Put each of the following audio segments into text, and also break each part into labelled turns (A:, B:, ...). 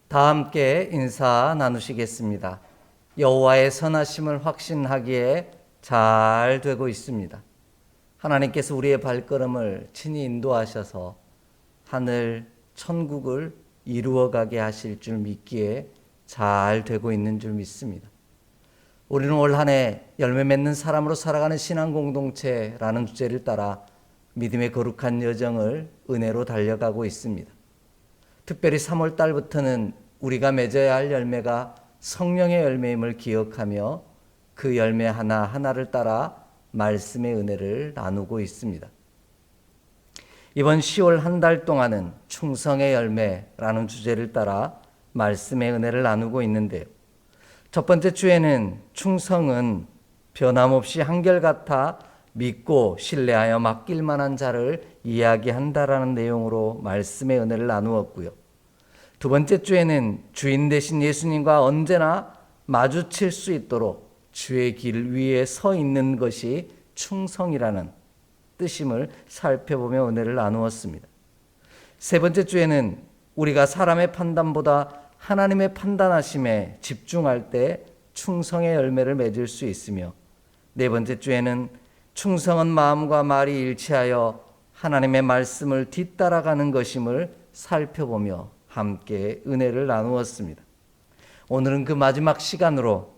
A: 다 함께 인사 나누시겠습니다. 여호와의 선하심을 확신하기에 잘 되고 있습니다. 하나님께서 우리의 발걸음을 친히 인도하셔서 하늘 천국을 이루어가게 하실 줄 믿기에 잘 되고 있는 줄 믿습니다. 우리는 올 한 해 열매 맺는 사람으로 살아가는 신앙 공동체라는 주제를 따라 믿음의 거룩한 여정을 은혜로 달려가고 있습니다. 특별히 3월 달부터는 우리가 맺어야 할 열매가 성령의 열매임을 기억하며 그 열매 하나하나를 따라 말씀의 은혜를 나누고 있습니다. 이번 10월 한 달 동안은 충성의 열매라는 주제를 따라 말씀의 은혜를 나누고 있는데요. 첫 번째 주에는 충성은 변함없이 한결같아 믿고 신뢰하여 맡길 만한 자를 이야기한다라는 내용으로 말씀의 은혜를 나누었고요. 두 번째 주에는 주인 되신 예수님과 언제나 마주칠 수 있도록 주의 길 위에 서 있는 것이 충성이라는 뜻임을 살펴보며 은혜를 나누었습니다. 세 번째 주에는 우리가 사람의 판단보다 하나님의 판단하심에 집중할 때 충성의 열매를 맺을 수 있으며, 네 번째 주에는 충성은 마음과 말이 일치하여 하나님의 말씀을 뒤따라가는 것임을 살펴보며 함께 은혜를 나누었습니다. 오늘은 그 마지막 시간으로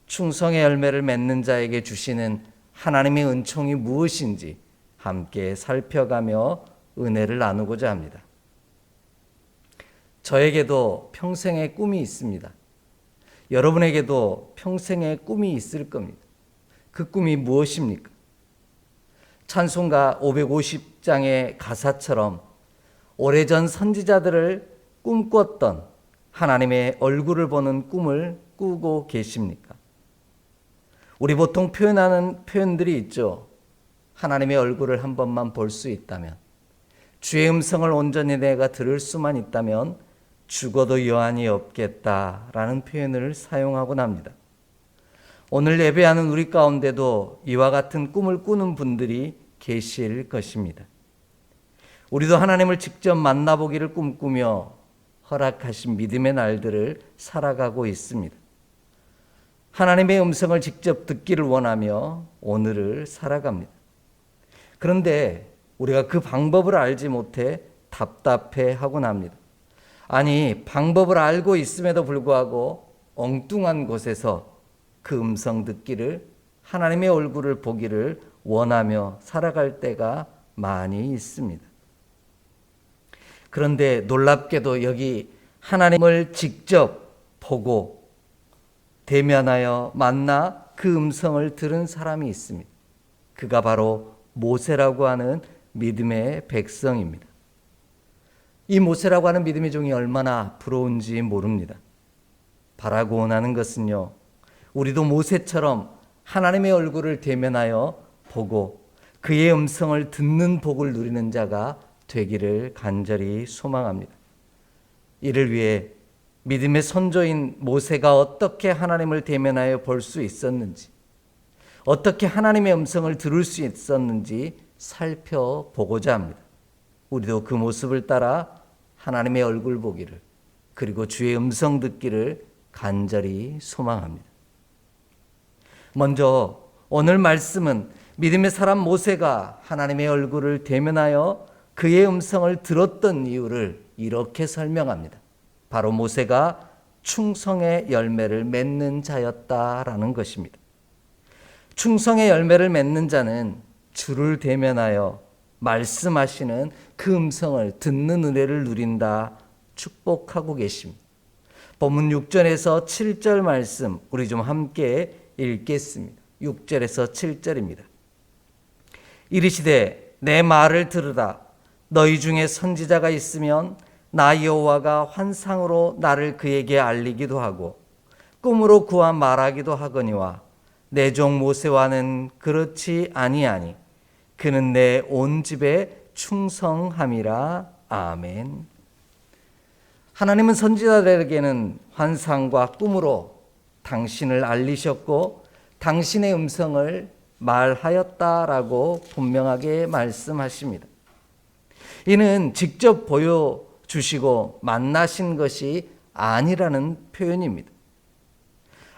A: 충성의 열매를 맺는 자에게 주시는 하나님의 은총이 무엇인지 함께 살펴가며 은혜를 나누고자 합니다. 저에게도 평생의 꿈이 있습니다. 여러분에게도 평생의 꿈이 있을 겁니다. 그 꿈이 무엇입니까? 찬송가 550장의 가사처럼 오래전 선지자들을 꿈꿨던 하나님의 얼굴을 보는 꿈을 꾸고 계십니까? 우리 보통 표현하는 표현들이 있죠. 하나님의 얼굴을 한 번만 볼 수 있다면, 주의 음성을 온전히 내가 들을 수만 있다면 죽어도 여한이 없겠다라는 표현을 사용하곤 합니다. 오늘 예배하는 우리 가운데도 이와 같은 꿈을 꾸는 분들이 계실 것입니다. 우리도 하나님을 직접 만나보기를 꿈꾸며 허락하신 믿음의 날들을 살아가고 있습니다. 하나님의 음성을 직접 듣기를 원하며 오늘을 살아갑니다. 그런데 우리가 그 방법을 알지 못해 답답해하곤 합니다. 아니, 방법을 알고 있음에도 불구하고 엉뚱한 곳에서 그 음성 듣기를, 하나님의 얼굴을 보기를 원하며 살아갈 때가 많이 있습니다. 그런데 놀랍게도 여기 하나님을 직접 보고 대면하여 만나 그 음성을 들은 사람이 있습니다. 그가 바로 모세라고 하는 믿음의 백성입니다. 이 모세라고 하는 믿음의 종이 얼마나 부러운지 모릅니다. 바라고 원하는 것은요, 우리도 모세처럼 하나님의 얼굴을 대면하여 보고 그의 음성을 듣는 복을 누리는 자가 되기를 간절히 소망합니다. 이를 위해 믿음의 선조인 모세가 어떻게 하나님을 대면하여 볼 수 있었는지, 어떻게 하나님의 음성을 들을 수 있었는지 살펴보고자 합니다. 우리도 그 모습을 따라 하나님의 얼굴 보기를, 그리고 주의 음성 듣기를 간절히 소망합니다. 먼저 오늘 말씀은 믿음의 사람 모세가 하나님의 얼굴을 대면하여 그의 음성을 들었던 이유를 이렇게 설명합니다. 바로 모세가 충성의 열매를 맺는 자였다라는 것입니다. 충성의 열매를 맺는 자는 주를 대면하여 말씀하시는 그 음성을 듣는 은혜를 누린다 축복하고 계십니다. 본문 6절에서 7절 말씀 우리 좀 함께 읽겠습니다. 6절에서 7절입니다. 이르시되 내 말을 들으라. 너희 중에 선지자가 있으면 나 여호와가 환상으로 나를 그에게 알리기도 하고 꿈으로 구하 말하기도 하거니와 내 종 모세와는 그렇지 아니하니 그는 내 온 집에 충성함이라. 아멘. 하나님은 선지자들에게는 환상과 꿈으로 당신을 알리셨고 당신의 음성을 말하였다라고 분명하게 말씀하십니다. 이는 직접 보여주시고 만나신 것이 아니라는 표현입니다.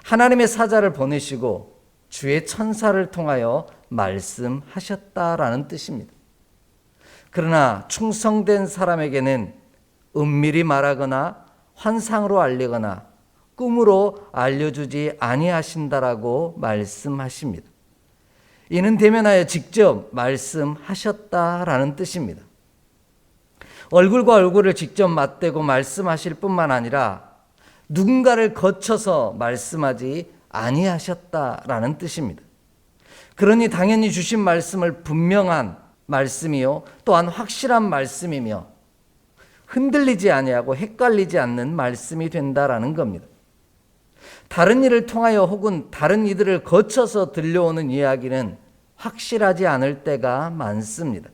A: 하나님의 사자를 보내시고 주의 천사를 통하여 말씀하셨다라는 뜻입니다. 그러나 충성된 사람에게는 은밀히 말하거나 환상으로 알리거나 꿈으로 알려주지 아니하신다라고 말씀하십니다. 이는 대면하여 직접 말씀하셨다라는 뜻입니다. 얼굴과 얼굴을 직접 맞대고 말씀하실 뿐만 아니라 누군가를 거쳐서 말씀하지 아니하셨다라는 뜻입니다. 그러니 당연히 주신 말씀을 분명한 말씀이요 또한 확실한 말씀이며 흔들리지 아니하고 헷갈리지 않는 말씀이 된다라는 겁니다. 다른 일을 통하여 혹은 다른 이들을 거쳐서 들려오는 이야기는 확실하지 않을 때가 많습니다.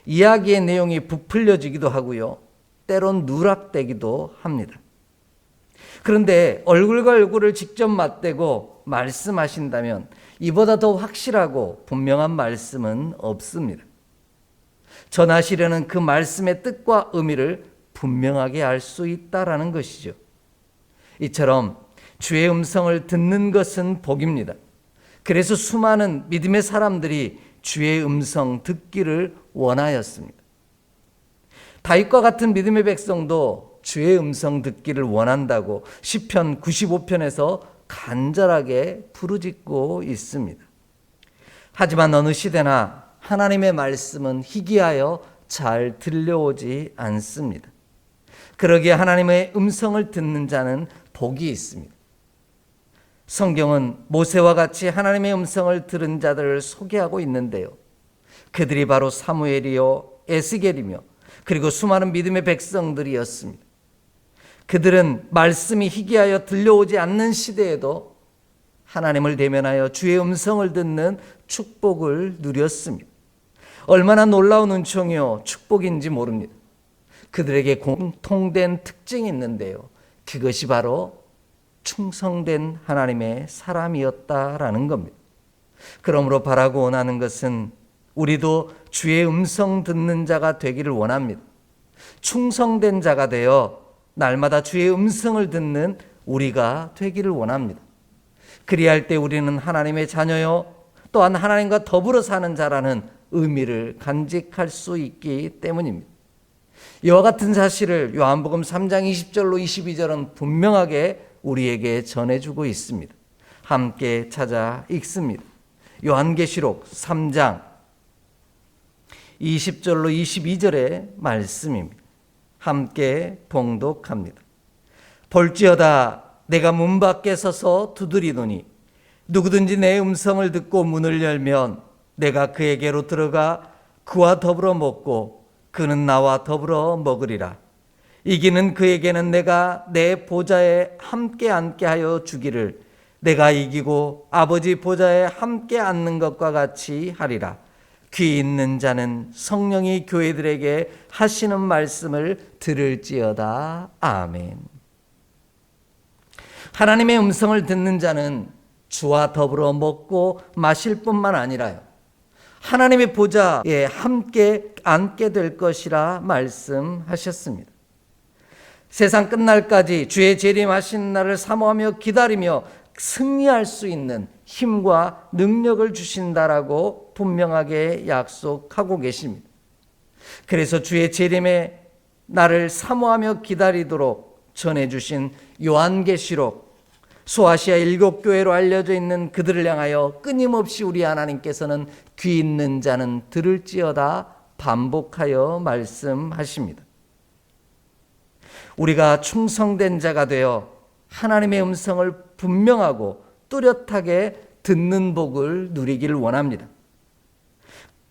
A: 이야기의 내용이 부풀려지기도 하고요. 때론 누락되기도 합니다. 그런데 얼굴과 얼굴을 직접 맞대고 말씀하신다면 이보다 더 확실하고 분명한 말씀은 없습니다. 전하시려는 그 말씀의 뜻과 의미를 분명하게 알 수 있다라는 것이죠. 이처럼 주의 음성을 듣는 것은 복입니다. 그래서 수많은 믿음의 사람들이 주의 음성 듣기를 원하였습니다. 다윗과 같은 믿음의 백성도 주의 음성 듣기를 원한다고 시편 95편에서 간절하게 부르짖고 있습니다. 하지만 어느 시대나 하나님의 말씀은 희귀하여 잘 들려오지 않습니다. 그러기에 하나님의 음성을 듣는 자는 복이 있습니다. 성경은 모세와 같이 하나님의 음성을 들은 자들을 소개하고 있는데요. 그들이 바로 사무엘이요 에스겔이며 그리고 수많은 믿음의 백성들이었습니다. 그들은 말씀이 희귀하여 들려오지 않는 시대에도 하나님을 대면하여 주의 음성을 듣는 축복을 누렸습니다. 얼마나 놀라운 은총이요 축복인지 모릅니다. 그들에게 공통된 특징이 있는데요. 그것이 바로 충성된 하나님의 사람이었다라는 겁니다. 그러므로 바라고 원하는 것은 우리도 주의 음성 듣는 자가 되기를 원합니다. 충성된 자가 되어 날마다 주의 음성을 듣는 우리가 되기를 원합니다. 그리할 때 우리는 하나님의 자녀요 또한 하나님과 더불어 사는 자라는 의미를 간직할 수 있기 때문입니다. 이와 같은 사실을 요한복음 3장 20절로 22절은 분명하게 우리에게 전해주고 있습니다. 함께 찾아 읽습니다. 요한계시록 3장 20절로 22절의 말씀입니다. 함께 봉독합니다. 볼지어다 내가 문 밖에 서서 두드리노니 누구든지 내 음성을 듣고 문을 열면 내가 그에게로 들어가 그와 더불어 먹고 그는 나와 더불어 먹으리라. 이기는 그에게는 내가 내 보좌에 함께 앉게 하여 주기를 내가 이기고 아버지 보좌에 함께 앉는 것과 같이 하리라. 귀 있는 자는 성령이 교회들에게 하시는 말씀을 들을지어다. 아멘. 하나님의 음성을 듣는 자는 주와 더불어 먹고 마실 뿐만 아니라요. 하나님의 보좌에 함께 앉게 될 것이라 말씀하셨습니다. 세상 끝날까지 주의 재림하신 날을 사모하며 기다리며 승리할 수 있는 힘과 능력을 주신다라고 분명하게 약속하고 계십니다. 그래서 주의 재림의 날을 사모하며 기다리도록 전해주신 요한계시록 소아시아 7교회로 알려져 있는 그들을 향하여 끊임없이 우리 하나님께서는 귀 있는 자는 들을지어다 반복하여 말씀하십니다. 우리가 충성된 자가 되어 하나님의 음성을 분명하고 뚜렷하게 듣는 복을 누리기를 원합니다.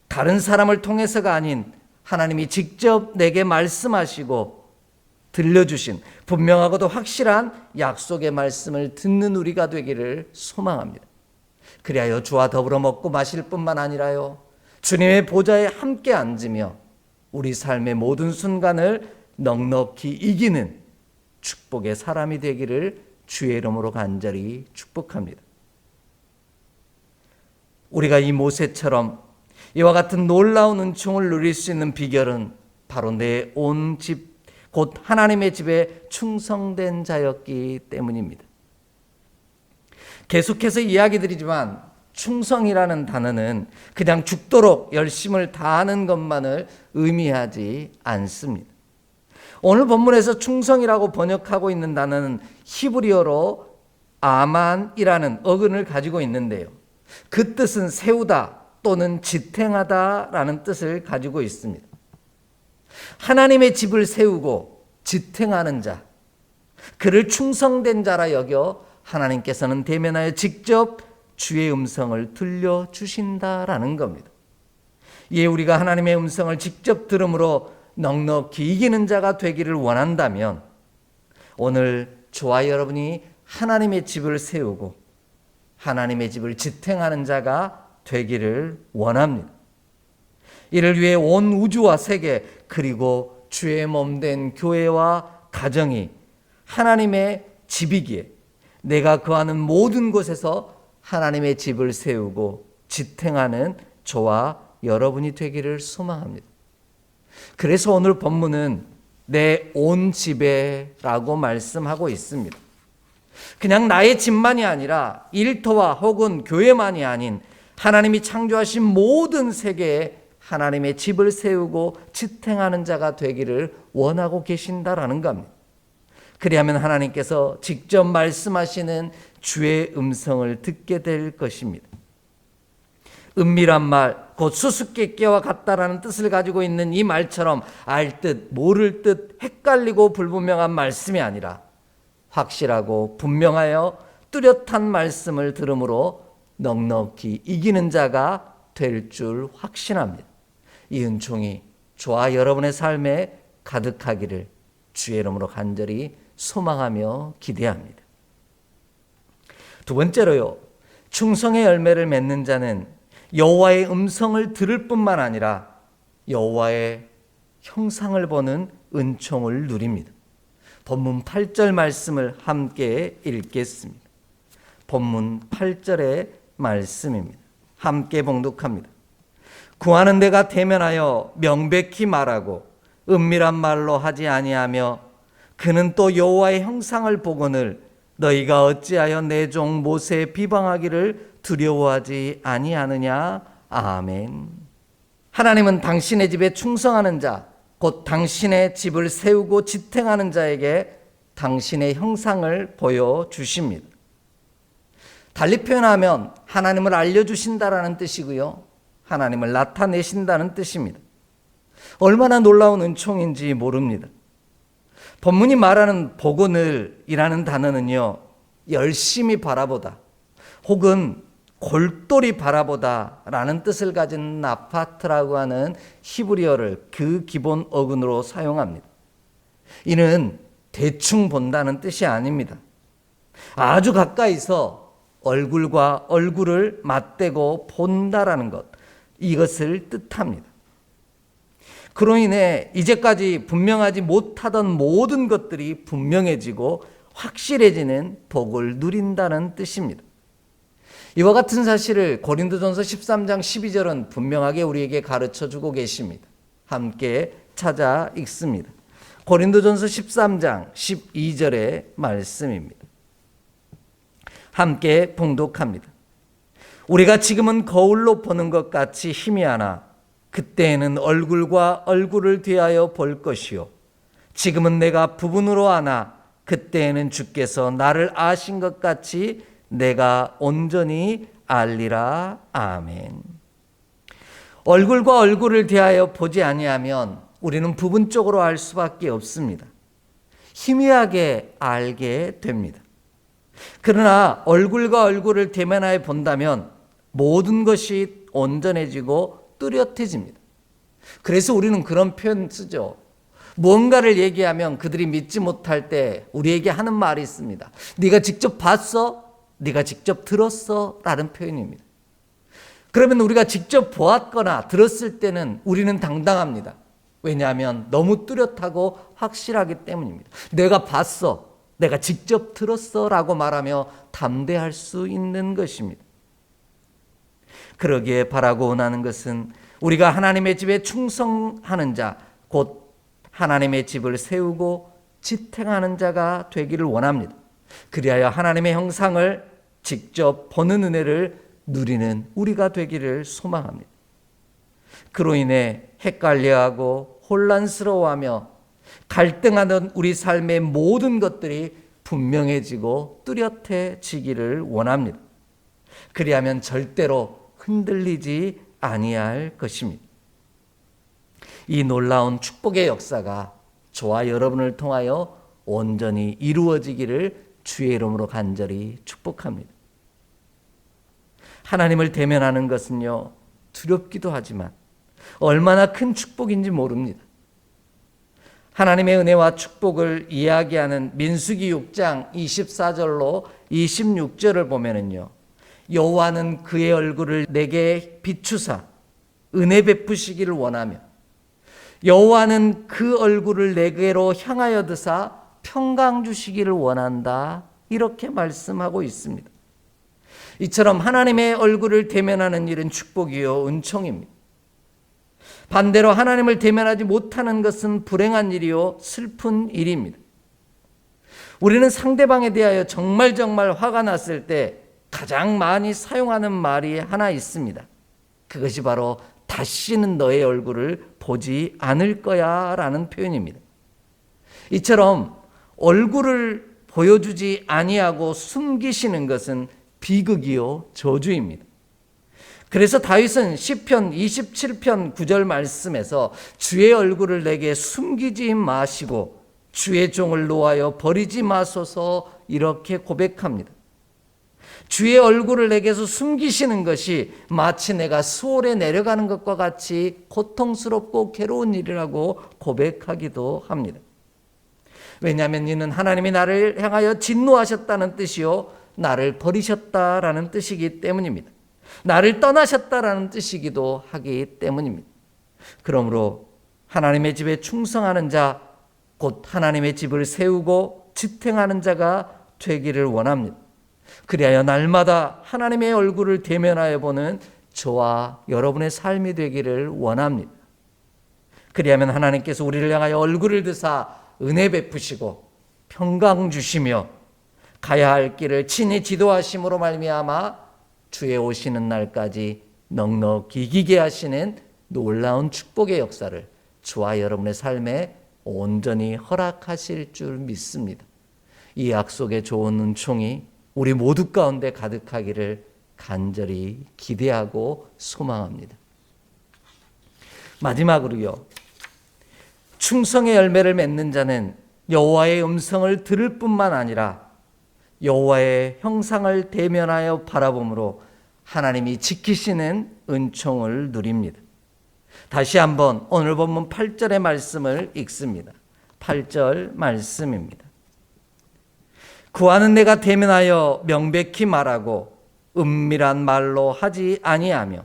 A: 다른 사람을 통해서가 아닌 하나님이 직접 내게 말씀하시고 들려주신 분명하고도 확실한 약속의 말씀을 듣는 우리가 되기를 소망합니다. 그리하여 주와 더불어 먹고 마실 뿐만 아니라요, 주님의 보좌에 함께 앉으며 우리 삶의 모든 순간을 넉넉히 이기는 축복의 사람이 되기를 주의 이름으로 간절히 축복합니다. 우리가 이 모세처럼 이와 같은 놀라운 은총을 누릴 수 있는 비결은 바로 내 온 집 곧 하나님의 집에 충성된 자였기 때문입니다. 계속해서 이야기 드리지만 충성이라는 단어는 그냥 죽도록 열심을 다하는 것만을 의미하지 않습니다. 오늘 본문에서 충성이라고 번역하고 있는 단어는 히브리어로 아만이라는 어근을 가지고 있는데요. 그 뜻은 세우다 또는 지탱하다라는 뜻을 가지고 있습니다. 하나님의 집을 세우고 지탱하는 자, 그를 충성된 자라 여겨 하나님께서는 대면하여 직접 주의 음성을 들려주신다라는 겁니다. 이에 우리가 하나님의 음성을 직접 들음으로 넉넉히 이기는 자가 되기를 원한다면 오늘 저와 여러분이 하나님의 집을 세우고 하나님의 집을 지탱하는 자가 되기를 원합니다. 이를 위해 온 우주와 세계 그리고 주의 몸된 교회와 가정이 하나님의 집이기에 내가 거하는 모든 곳에서 하나님의 집을 세우고 지탱하는 저와 여러분이 되기를 소망합니다. 그래서 오늘 본문은 내 온 집에라고 말씀하고 있습니다. 그냥 나의 집만이 아니라 일터와 혹은 교회만이 아닌 하나님이 창조하신 모든 세계에 하나님의 집을 세우고 지탱하는 자가 되기를 원하고 계신다라는 겁니다. 그리하면 하나님께서 직접 말씀하시는 주의 음성을 듣게 될 것입니다. 은밀한 말, 곧 수수께끼와 같다라는 뜻을 가지고 있는 이 말처럼 알 듯 모를 듯 헷갈리고 불분명한 말씀이 아니라 확실하고 분명하여 뚜렷한 말씀을 들음으로 넉넉히 이기는 자가 될 줄 확신합니다. 이 은총이 저와 여러분의 삶에 가득하기를 주의 이름으로 간절히 소망하며 기대합니다. 두 번째로요, 충성의 열매를 맺는 자는 여호와의 음성을 들을 뿐만 아니라 여호와의 형상을 보는 은총을 누립니다. 본문 8절 말씀을 함께 읽겠습니다. 본문 8절의 말씀입니다. 함께 봉독합니다. 구하는 데가 대면하여 명백히 말하고 은밀한 말로 하지 아니하며 그는 또 여호와의 형상을 보거늘 너희가 어찌하여 내 종 모세 비방하기를 두려워하지 아니하느냐. 아멘. 하나님은 당신의 집에 충성하는 자, 곧 당신의 집을 세우고 지탱하는 자에게 당신의 형상을 보여주십니다. 달리 표현하면 하나님을 알려주신다라는 뜻이고요, 하나님을 나타내신다는 뜻입니다. 얼마나 놀라운 은총인지 모릅니다. 본문이 말하는 보거늘이라는 단어는요, 열심히 바라보다 혹은 골똘히 바라보다 라는 뜻을 가진 나파트라고 하는 히브리어를 그 기본 어근으로 사용합니다. 이는 대충 본다는 뜻이 아닙니다. 아주 가까이서 얼굴과 얼굴을 맞대고 본다라는 것, 이것을 뜻합니다. 그로 인해 이제까지 분명하지 못하던 모든 것들이 분명해지고 확실해지는 복을 누린다는 뜻입니다. 이와 같은 사실을 고린도전서 13장 12절은 분명하게 우리에게 가르쳐주고 계십니다. 함께 찾아 읽습니다. 고린도전서 13장 12절의 말씀입니다. 함께 봉독합니다. 우리가 지금은 거울로 보는 것 같이 희미하나 그때에는 얼굴과 얼굴을 대하여 볼 것이요 지금은 내가 부분으로 아나 그때에는 주께서 나를 아신 것 같이 내가 온전히 알리라. 아멘. 얼굴과 얼굴을 대하여 보지 아니하면 우리는 부분적으로 알 수밖에 없습니다. 희미하게 알게 됩니다. 그러나 얼굴과 얼굴을 대면하여 본다면 모든 것이 온전해지고 뚜렷해집니다. 그래서 우리는 그런 표현 쓰죠. 무언가를 얘기하면 그들이 믿지 못할 때 우리에게 하는 말이 있습니다. 네가 직접 봤어? 네가 직접 들었어? 라는 표현입니다. 그러면 우리가 직접 보았거나 들었을 때는 우리는 당당합니다. 왜냐하면 너무 뚜렷하고 확실하기 때문입니다. 내가 봤어, 내가 직접 들었어 라고 말하며 담대할 수 있는 것입니다. 그러기에 바라고 원하는 것은 우리가 하나님의 집에 충성하는 자, 곧 하나님의 집을 세우고 지탱하는 자가 되기를 원합니다. 그리하여 하나님의 형상을 직접 보는 은혜를 누리는 우리가 되기를 소망합니다. 그로 인해 헷갈려하고 혼란스러워하며 갈등하던 우리 삶의 모든 것들이 분명해지고 뚜렷해지기를 원합니다. 그리하면 절대로 흔들리지 아니할 것입니다. 이 놀라운 축복의 역사가 저와 여러분을 통하여 온전히 이루어지기를 주의 이름으로 간절히 축복합니다. 하나님을 대면하는 것은요, 두렵기도 하지만 얼마나 큰 축복인지 모릅니다. 하나님의 은혜와 축복을 이야기하는 민수기 6장 24절로 26절을 보면은요, 여호와는 그의 얼굴을 내게 비추사 은혜 베푸시기를 원하며 여호와는 그 얼굴을 내게로 향하여 드사 평강 주시기를 원한다, 이렇게 말씀하고 있습니다. 이처럼 하나님의 얼굴을 대면하는 일은 축복이요 은총입니다. 반대로 하나님을 대면하지 못하는 것은 불행한 일이요 슬픈 일입니다. 우리는 상대방에 대하여 정말 화가 났을 때 가장 많이 사용하는 말이 하나 있습니다. 그것이 바로 다시는 너의 얼굴을 보지 않을 거야 라는 표현입니다. 이처럼 얼굴을 보여주지 아니하고 숨기시는 것은 비극이요 저주입니다. 그래서 다윗은 시편 27편 9절 말씀에서 주의 얼굴을 내게 숨기지 마시고 주의 종을 노하여 버리지 마소서, 이렇게 고백합니다. 주의 얼굴을 내게서 숨기시는 것이 마치 내가 수월에 내려가는 것과 같이 고통스럽고 괴로운 일이라고 고백하기도 합니다. 왜냐하면 이는 하나님이 나를 향하여 진노하셨다는 뜻이요 나를 버리셨다라는 뜻이기 때문입니다. 나를 떠나셨다라는 뜻이기도 하기 때문입니다. 그러므로 하나님의 집에 충성하는 자, 곧 하나님의 집을 세우고 지탱하는 자가 되기를 원합니다. 그리하여 날마다 하나님의 얼굴을 대면하여 보는 저와 여러분의 삶이 되기를 원합니다. 그리하면 하나님께서 우리를 향하여 얼굴을 드사 은혜 베푸시고 평강 주시며 가야 할 길을 친히 지도하심으로 말미암아 주의 오시는 날까지 넉넉히 이기게 하시는 놀라운 축복의 역사를 저와 여러분의 삶에 온전히 허락하실 줄 믿습니다. 이 약속의 좋은 은총이 우리 모두 가운데 가득하기를 간절히 기대하고 소망합니다. 마지막으로요, 충성의 열매를 맺는 자는 여호와의 음성을 들을 뿐만 아니라 여호와의 형상을 대면하여 바라봄으로 하나님이 지키시는 은총을 누립니다. 다시 한번 오늘 본문 8절의 말씀을 읽습니다. 8절 말씀입니다. 그와는 내가 대면하여 명백히 말하고 은밀한 말로 하지 아니하며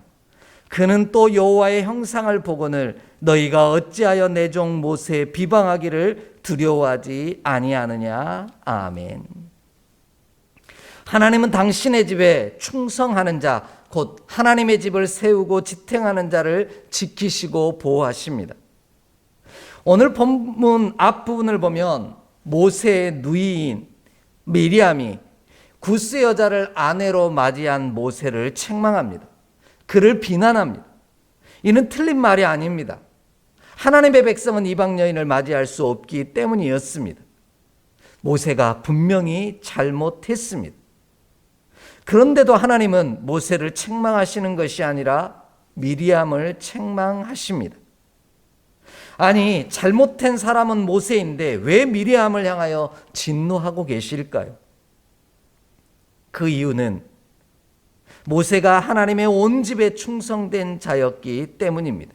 A: 그는 또 여호와의 형상을 보거늘 너희가 어찌하여 내 종 모세 비방하기를 두려워하지 아니하느냐. 아멘. 하나님은 당신의 집에 충성하는 자, 곧 하나님의 집을 세우고 지탱하는 자를 지키시고 보호하십니다. 오늘 본문 앞부분을 보면 모세의 누이인 미리암이 구스 여자를 아내로 맞이한 모세를 책망합니다. 그를 비난합니다. 이는 틀린 말이 아닙니다. 하나님의 백성은 이방 여인을 맞이할 수 없기 때문이었습니다. 모세가 분명히 잘못했습니다. 그런데도 하나님은 모세를 책망하시는 것이 아니라 미리암을 책망하십니다. 아니, 잘못한 사람은 모세인데 왜 미리암을 향하여 진노하고 계실까요? 그 이유는 모세가 하나님의 온 집에 충성된 자였기 때문입니다.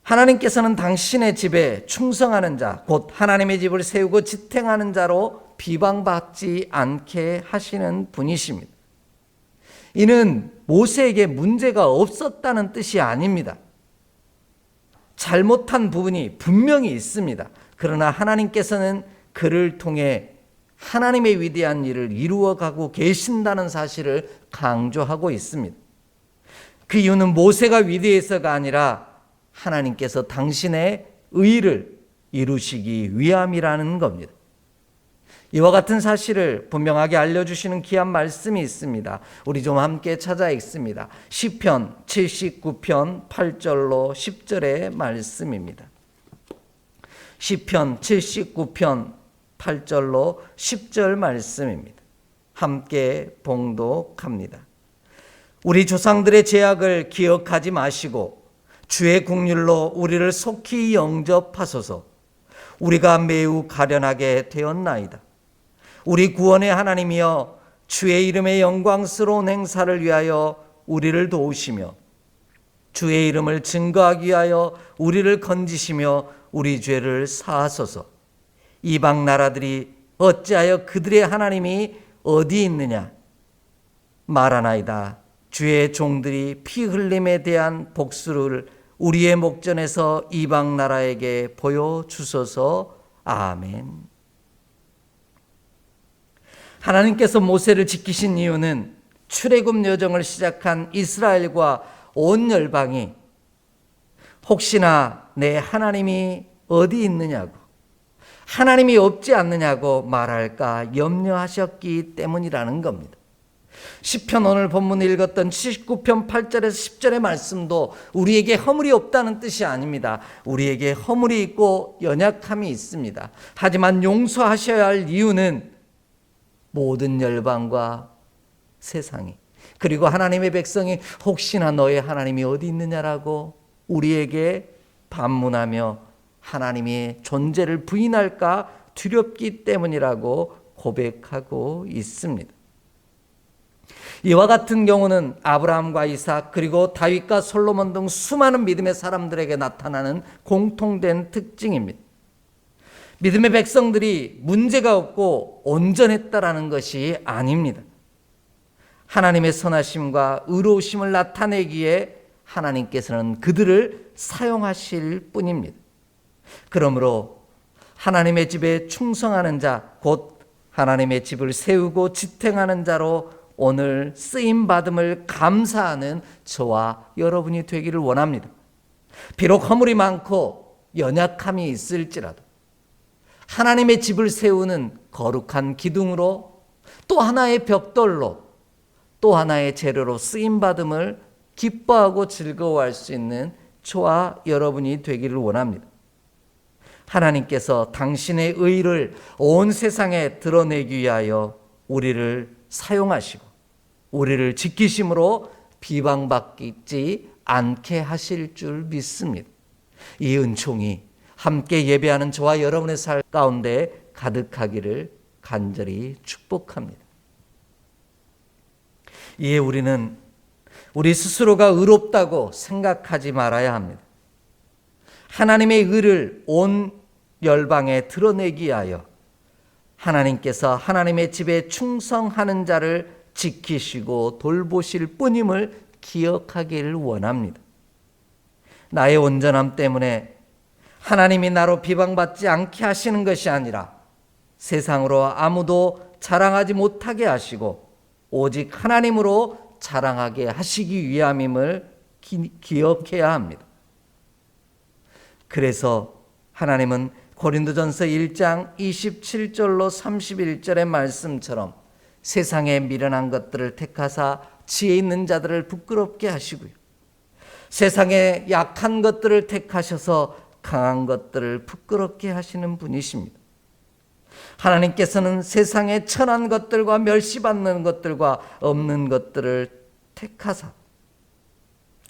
A: 하나님께서는 당신의 집에 충성하는 자, 곧 하나님의 집을 세우고 지탱하는 자로 비방받지 않게 하시는 분이십니다. 이는 모세에게 문제가 없었다는 뜻이 아닙니다. 잘못한 부분이 분명히 있습니다. 그러나 하나님께서는 그를 통해 하나님의 위대한 일을 이루어가고 계신다는 사실을 강조하고 있습니다. 그 이유는 모세가 위대해서가 아니라 하나님께서 당신의 의를 이루시기 위함이라는 겁니다. 이와 같은 사실을 분명하게 알려주시는 귀한 말씀이 있습니다. 우리 좀 함께 찾아 읽습니다. 시편 79편 8절로 10절의 말씀입니다. 시편 79편 8절로 10절 말씀입니다. 함께 봉독합니다. 우리 조상들의 죄악을 기억하지 마시고 주의 긍휼로 우리를 속히 영접하소서. 우리가 매우 가련하게 되었나이다. 우리 구원의 하나님이여, 주의 이름의 영광스러운 행사를 위하여 우리를 도우시며 주의 이름을 증거하기 위하여 우리를 건지시며 우리 죄를 사하소서. 이방 나라들이 어찌하여 그들의 하나님이 어디 있느냐 말하나이다. 주의 종들이 피 흘림에 대한 복수를 우리의 목전에서 이방 나라에게 보여주소서. 아멘. 하나님께서 모세를 지키신 이유는 출애굽 여정을 시작한 이스라엘과 온 열방이 혹시나 내 하나님이 어디 있느냐고, 하나님이 없지 않느냐고 말할까 염려하셨기 때문이라는 겁니다. 시편 오늘 본문 읽었던 79편 8절에서 10절의 말씀도 우리에게 허물이 없다는 뜻이 아닙니다. 우리에게 허물이 있고 연약함이 있습니다. 하지만 용서하셔야 할 이유는 모든 열방과 세상이, 그리고 하나님의 백성이 혹시나 너의 하나님이 어디 있느냐라고 우리에게 반문하며 하나님의 존재를 부인할까 두렵기 때문이라고 고백하고 있습니다. 이와 같은 경우는 아브라함과 이삭 그리고 다윗과 솔로몬 등 수많은 믿음의 사람들에게 나타나는 공통된 특징입니다. 믿음의 백성들이 문제가 없고 온전했다라는 것이 아닙니다. 하나님의 선하심과 의로우심을 나타내기에 하나님께서는 그들을 사용하실 뿐입니다. 그러므로 하나님의 집에 충성하는 자, 곧 하나님의 집을 세우고 지탱하는 자로 오늘 쓰임받음을 감사하는 저와 여러분이 되기를 원합니다. 비록 허물이 많고 연약함이 있을지라도 하나님의 집을 세우는 거룩한 기둥으로, 또 하나의 벽돌로, 또 하나의 재료로 쓰임받음을 기뻐하고 즐거워할 수 있는 저와 여러분이 되기를 원합니다. 하나님께서 당신의 의를 온 세상에 드러내기 위하여 우리를 사용하시고 우리를 지키심으로 비방받지 않게 하실 줄 믿습니다. 이 은총이 함께 예배하는 저와 여러분의 삶 가운데 가득하기를 간절히 축복합니다. 이에 우리는 우리 스스로가 의롭다고 생각하지 말아야 합니다. 하나님의 의를 온 열방에 드러내기 위하여 하나님께서 하나님의 집에 충성하는 자를 지키시고 돌보실 뿐임을 기억하기를 원합니다. 나의 온전함 때문에 하나님이 나로 비방받지 않게 하시는 것이 아니라 세상으로 아무도 자랑하지 못하게 하시고 오직 하나님으로 자랑하게 하시기 위함임을 기억해야 합니다. 그래서 하나님은 고린도전서 1장 27절로 31절의 말씀처럼 세상에 미련한 것들을 택하사 지혜 있는 자들을 부끄럽게 하시고요, 세상에 약한 것들을 택하셔서 강한 것들을 부끄럽게 하시는 분이십니다. 하나님께서는 세상에 천한 것들과 멸시받는 것들과 없는 것들을 택하사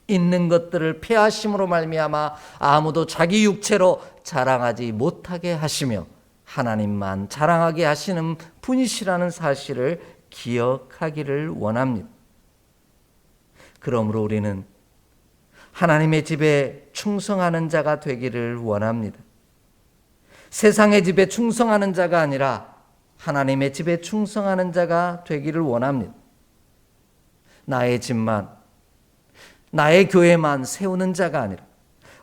A: 있는 것들을 폐하심으로 말미암아 아무도 자기 육체로 자랑하지 못하게 하시며 하나님만 자랑하게 하시는 분이시라는 사실을 기억하기를 원합니다. 그러므로 우리는 하나님의 집에 충성하는 자가 되기를 원합니다. 세상의 집에 충성하는 자가 아니라 하나님의 집에 충성하는 자가 되기를 원합니다. 나의 집만, 나의 교회만 세우는 자가 아니라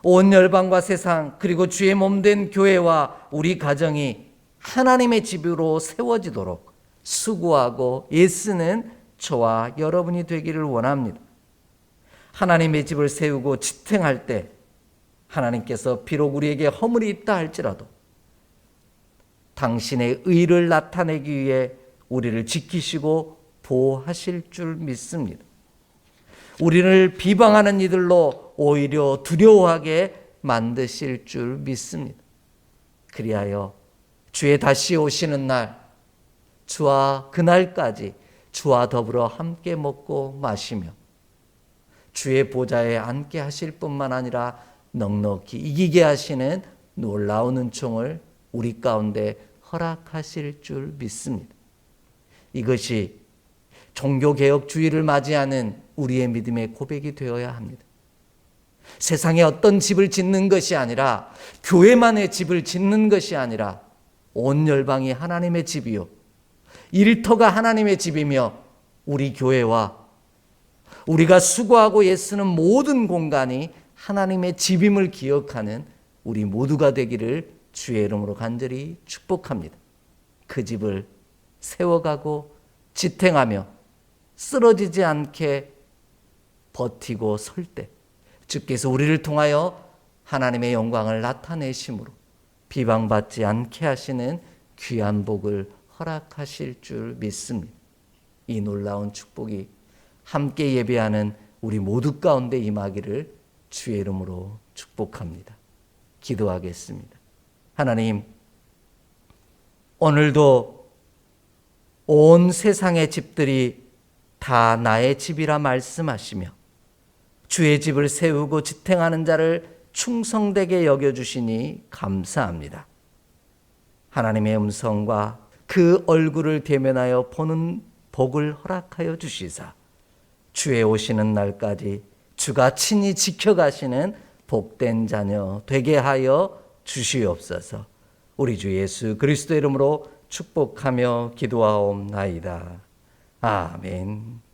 A: 온 열방과 세상 그리고 주의 몸된 교회와 우리 가정이 하나님의 집으로 세워지도록 수고하고 애쓰는 저와 여러분이 되기를 원합니다. 하나님의 집을 세우고 지탱할 때 하나님께서 비록 우리에게 허물이 있다 할지라도 당신의 의를 나타내기 위해 우리를 지키시고 보호하실 줄 믿습니다. 우리를 비방하는 이들로 오히려 두려워하게 만드실 줄 믿습니다. 그리하여 주의 다시 오시는 날, 주와 그날까지 주와 더불어 함께 먹고 마시며 주의 보좌에 앉게 하실 뿐만 아니라 넉넉히 이기게 하시는 놀라운 은총을 우리 가운데 허락하실 줄 믿습니다. 이것이 종교개혁주의를 맞이하는 우리의 믿음의 고백이 되어야 합니다. 세상에 어떤 집을 짓는 것이 아니라, 교회만의 집을 짓는 것이 아니라 온 열방이 하나님의 집이요, 일터가 하나님의 집이며 우리 교회와 우리가 수고하고 애쓰는 모든 공간이 하나님의 집임을 기억하는 우리 모두가 되기를 주의 이름으로 간절히 축복합니다. 그 집을 세워가고 지탱하며 쓰러지지 않게 버티고 설 때 주께서 우리를 통하여 하나님의 영광을 나타내심으로 비방받지 않게 하시는 귀한 복을 허락하실 줄 믿습니다. 이 놀라운 축복이 함께 예배하는 우리 모두 가운데 임하기를 주의 이름으로 축복합니다. 기도하겠습니다. 하나님, 오늘도 온 세상의 집들이 다 나의 집이라 말씀하시며 주의 집을 세우고 지탱하는 자를 충성되게 여겨주시니 감사합니다. 하나님의 음성과 그 얼굴을 대면하여 보는 복을 허락하여 주시사 주의 오시는 날까지 주가 친히 지켜가시는 복된 자녀 되게 하여 주시옵소서. 우리 주 예수 그리스도 이름으로 축복하며 기도하옵나이다. 아멘.